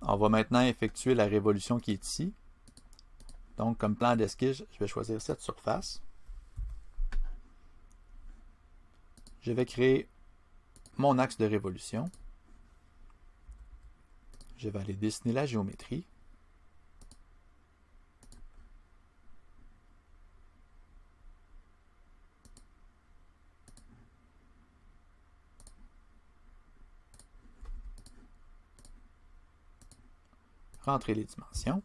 On va maintenant effectuer la révolution qui est ici. Donc, comme plan d'esquisse, je vais choisir cette surface. Je vais créer mon axe de révolution. Je vais aller dessiner la géométrie. Rentrer les dimensions.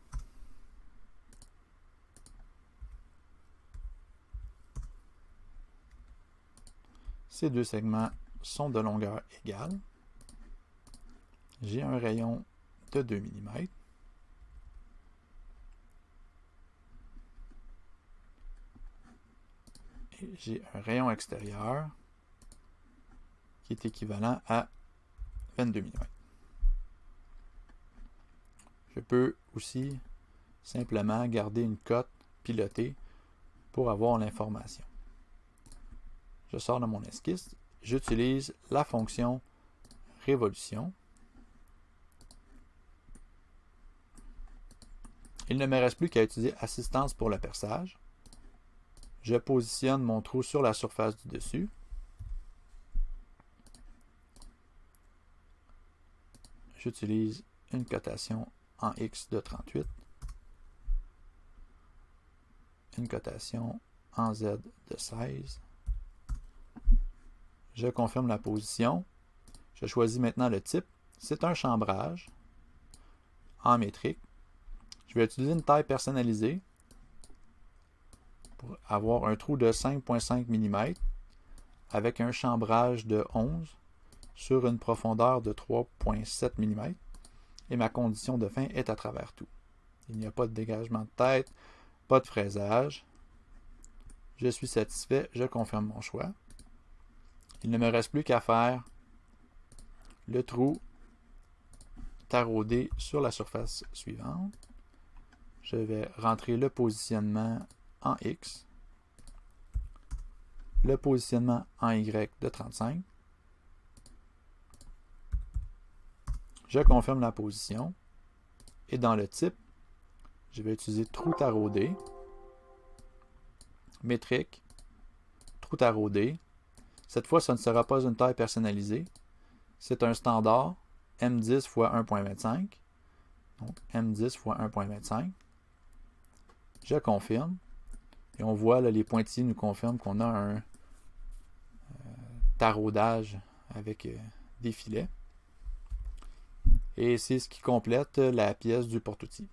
Ces deux segments sont de longueur égale. J'ai un rayon de 2 mm. Et j'ai un rayon extérieur qui est équivalent à 22 mm. Je peux aussi simplement garder une cote pilotée pour avoir l'information. Je sors de mon esquisse, j'utilise la fonction révolution. Il ne me reste plus qu'à utiliser assistance pour le perçage. Je positionne mon trou sur la surface du dessus. J'utilise une cotation en X de 38. Une cotation en Z de 16. Je confirme la position. Je choisis maintenant le type. C'est un chambrage en métrique. Je vais utiliser une taille personnalisée pour avoir un trou de 5,5 mm avec un chambrage de 11 sur une profondeur de 3,7 mm et ma condition de fin est à travers tout. Il n'y a pas de dégagement de tête, pas de fraisage. Je suis satisfait, je confirme mon choix. Il ne me reste plus qu'à faire le trou taraudé sur la surface suivante. Je vais rentrer le positionnement en X, le positionnement en Y de 35. Je confirme la position et dans le type, je vais utiliser trou taraudé, métrique, trou taraudé. Cette fois, ce ne sera pas une taille personnalisée. C'est un standard M10 x 1.25. Donc, M10 x 1.25. Je confirme. Et on voit, là, les pointillés nous confirment qu'on a un taraudage avec des filets. Et c'est ce qui complète la pièce du porte-outil.